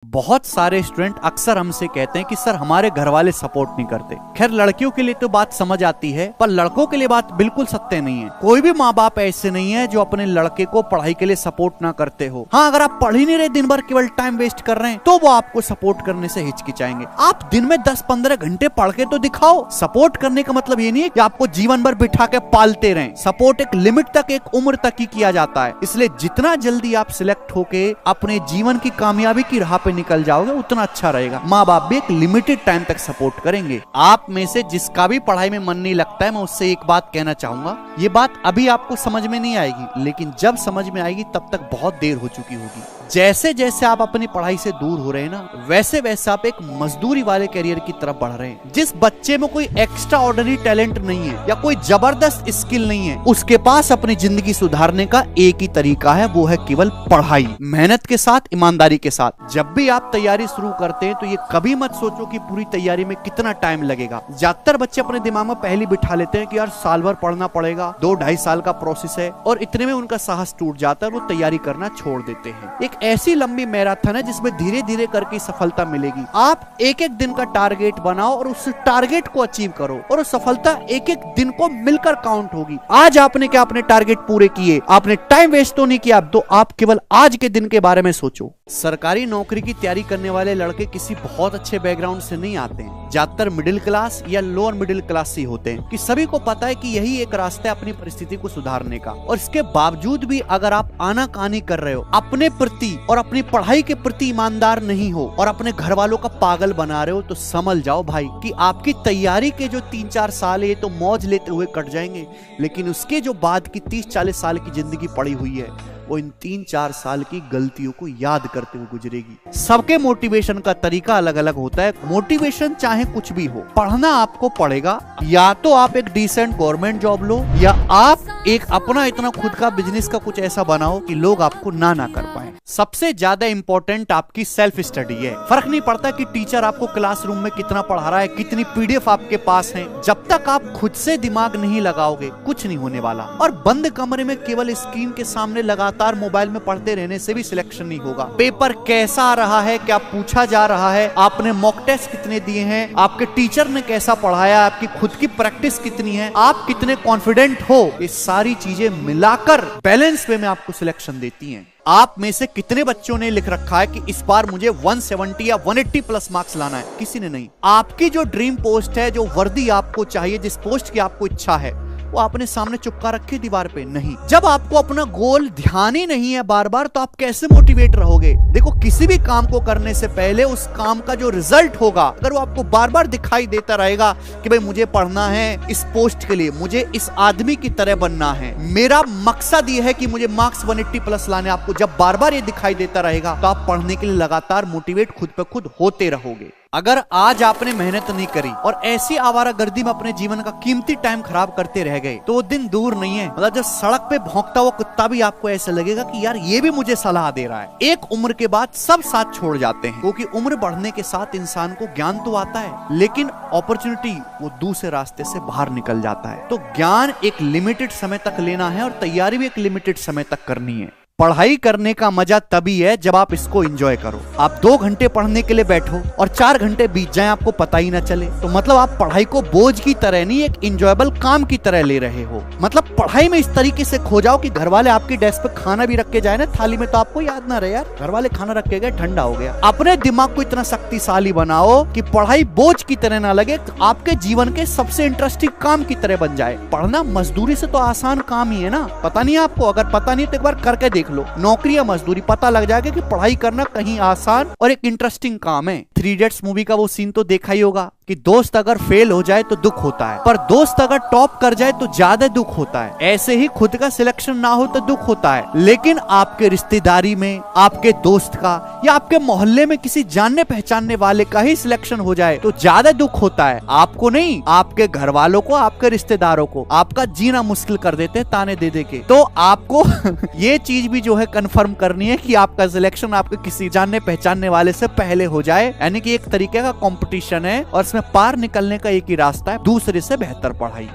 बहुत सारे स्टूडेंट अक्सर हमसे कहते हैं कि सर हमारे घर वाले सपोर्ट नहीं करते। खैर लड़कियों के लिए तो बात समझ आती है, पर लड़कों के लिए बात बिल्कुल सत्य नहीं है। कोई भी माँ बाप ऐसे नहीं है जो अपने लड़के को पढ़ाई के लिए सपोर्ट ना करते हो। हाँ, अगर आप पढ़ ही नहीं रहे, दिन भर केवल टाइम वेस्ट कर रहे हैं, तो वो आपको सपोर्ट करने से हिचकिचाएंगे। आप दिन में 10-15 घंटे पढ़ के तो दिखाओ। सपोर्ट करने का मतलब ये नहीं है कि आपको जीवन भर बिठा के पालते रहें। सपोर्ट एक लिमिट तक, एक उम्र तक ही किया जाता है। इसलिए जितना जल्दी आप सिलेक्ट होके अपने जीवन की कामयाबी की राह पे निकल जाओगे उतना अच्छा रहेगा। माँ बाप भी एक लिमिटेड टाइम तक सपोर्ट करेंगे। आप में से जिसका भी पढ़ाई में मन नहीं लगता है, मैं उससे एक बात कहना चाहूंगा। ये बात अभी आपको समझ में नहीं आएगी, लेकिन जब समझ में आएगी तब तक बहुत देर हो चुकी होगी। जैसे जैसे आप अपनी पढ़ाई से दूर हो रहे हैं ना, वैसे वैसे आप एक मजदूरी वाले करियर की तरफ बढ़ रहे हैं। जिस बच्चे में कोई एक्स्ट्रा ऑर्डिनरी टैलेंट नहीं है या कोई जबरदस्त स्किल नहीं है, उसके पास अपनी जिंदगी सुधारने का एक ही तरीका है, वो है केवल पढ़ाई। मेहनत के साथ, ईमानदारी के साथ। जब भी आप तैयारी शुरू करते हैं तो ये कभी मत सोचो कि पूरी तैयारी में कितना टाइम लगेगा। ज्यादातर बच्चे अपने दिमाग में पहले बिठा लेते हैं कि यार साल भर पढ़ना पड़ेगा, 2-2.5 साल का प्रोसेस है, और इतने में उनका साहस टूट जाता है, वो तैयारी करना छोड़ देते हैं। एक ऐसी लंबी मैराथन है जिसमें धीरे धीरे करके सफलता मिलेगी। आप एक एक दिन का टारगेट बनाओ और उस टारगेट को अचीव करो, और सफलता एक एक दिन को मिलकर काउंट होगी। आज आपने क्या अपने टारगेट पूरे किए, आपने टाइम वेस्ट तो नहीं किया, तो आप केवल आज के दिन के बारे में सोचो। सरकारी नौकरी की तैयारी करने वाले लड़के किसी बहुत अच्छे बैकग्राउंड से नहीं आते हैं। ज्यादातर मिडिल क्लास या लोअर मिडिल क्लास से होते हैं कि सभी को पता है कि यही एक रास्ता है अपनी परिस्थिति को सुधारने का। और इसके बावजूद भी अगर आप आनाकानी कर रहे हो, अपने प्रति और अपनी पढ़ाई के प्रति ईमानदार नहीं हो और अपने घर वालों का पागल बना रहे हो, तो समझ जाओ भाई कि आपकी तैयारी के जो 3-4 साल है तो मौज लेते हुए कट जाएंगे, लेकिन उसके जो बाद की 30-40 साल की जिंदगी पड़ी हुई है वो इन 3-4 साल की गलतियों को याद करते हुए गुजरेगी। सबके मोटिवेशन का तरीका अलग अलग होता है। मोटिवेशन चाहे कुछ भी हो, पढ़ना आपको पड़ेगा। या तो आप एक डिसेंट गवर्नमेंट जॉब लो, या आप एक अपना इतना खुद का बिजनेस का कुछ ऐसा बनाओ कि लोग आपको ना कर पाए। सबसे ज्यादा इंपॉर्टेंट आपकी सेल्फ स्टडी है। फर्क नहीं पड़ता कि टीचर आपको क्लासरूम में कितना पढ़ा रहा है, कितनी पीडीएफ आपके पास है, जब तक आप खुद से दिमाग नहीं लगाओगे कुछ नहीं होने वाला। और बंद कमरे में केवल स्क्रीन के सामने लगातार मोबाइल में पढ़ते रहने से भी सिलेक्शन नहीं होगा। पेपर कैसा आ रहा है, क्या पूछा जा रहा है, आपने मॉक टेस्ट कितने दिए हैं, आपके टीचर ने कैसा पढ़ाया, आपकी खुद की प्रैक्टिस कितनी है, आप कितने कॉन्फिडेंट हो, ये सारी चीजें मिलाकर बैलेंस वे में आपको सिलेक्शन देती हैं। आप में से कितने बच्चों ने लिख रखा है कि इस बार मुझे 170 या 180 प्लस मार्क्स लाना है? किसी ने नहीं। आपकी जो ड्रीम पोस्ट है, जो वर्दी आपको चाहिए, जिस पोस्ट की आपको इच्छा है, वो आपने सामने चिपका रखी दीवार पे नहीं। जब आपको अपना गोल ध्यान ही नहीं है बार बार, तो आप कैसे मोटिवेट रहोगे? देखो, किसी भी काम को करने से पहले उस काम का जो रिजल्ट होगा, अगर वो आपको बार बार दिखाई देता रहेगा कि भाई मुझे पढ़ना है इस पोस्ट के लिए, मुझे इस आदमी की तरह बनना है, मेरा मकसद ये है कि मुझे मार्क्स 180 प्लस लाने, आपको जब बार बार ये दिखाई देता रहेगा तो आप पढ़ने के लिए लगातार मोटिवेट खुद पे खुद होते रहोगे। अगर आज आपने मेहनत नहीं करी और ऐसी आवारागर्दी में अपने जीवन का कीमती टाइम खराब करते रह गए, तो वो दिन दूर नहीं है। मतलब जब सड़क पे भौंकता हुआ कुत्ता भी आपको ऐसा लगेगा कि यार ये भी मुझे सलाह दे रहा है। एक उम्र के बाद सब साथ छोड़ जाते हैं, क्योंकि उम्र बढ़ने के साथ इंसान को ज्ञान तो आता है, लेकिन अपॉर्चुनिटी वो दूसरे रास्ते से बाहर निकल जाता है। तो ज्ञान एक लिमिटेड समय तक लेना है और तैयारी भी एक लिमिटेड समय तक करनी है। पढ़ाई करने का मजा तभी है जब आप इसको एंजॉय करो। आप 2 घंटे पढ़ने के लिए बैठो और 4 घंटे बीत जाए, आपको पता ही ना चले, तो मतलब आप पढ़ाई को बोझ की तरह नहीं, एक एंजॉयबल काम की तरह ले रहे हो। मतलब पढ़ाई में इस तरीके से खो जाओ कि घर वाले आपकी डेस्क पे खाना भी रख के जाए ना थाली में, तो आपको याद ना रहे यार घर वाले खाना रख के गए, ठंडा हो गया। अपने दिमाग को इतना शक्तिशाली बनाओ कि पढ़ाई बोझ की तरह ना लगे, आपके जीवन के सबसे इंटरेस्टिंग काम की तरह बन जाए। पढ़ना मजदूरी से तो आसान काम ही है ना। पता नहीं आपको? अगर पता नहीं तो एक बार करके देख लो। नौकरी या मजदूरी, पता लग जाएगा कि पढ़ाई करना कहीं आसान और एक इंटरेस्टिंग काम है। 3 इडियट्स मूवी का वो सीन तो देखा ही होगा कि दोस्त अगर फेल हो जाए तो दुख होता है, पर दोस्त अगर टॉप कर जाए तो ज्यादा दुख होता है। ऐसे ही खुद का सिलेक्शन ना हो तो दुख होता है, लेकिन आपके रिश्तेदारी में, आपके दोस्त का या आपके मोहल्ले में किसी जानने पहचानने वाले का ही सिलेक्शन हो जाए तो ज्यादा दुख होता है। आपको नहीं, आपके घर वालों को, आपके रिश्तेदारों को। आपका जीना मुश्किल कर देते हैं ताने दे दे के। तो आपको ये चीज भी जो है कंफर्म करनी है कि आपका सिलेक्शन आपके किसी जानने पहचानने वाले से पहले हो जाए। यानी कि एक तरीके का कंपटीशन है और इसमें पार निकलने का एक ही रास्ता है, दूसरे से बेहतर पढ़ाई।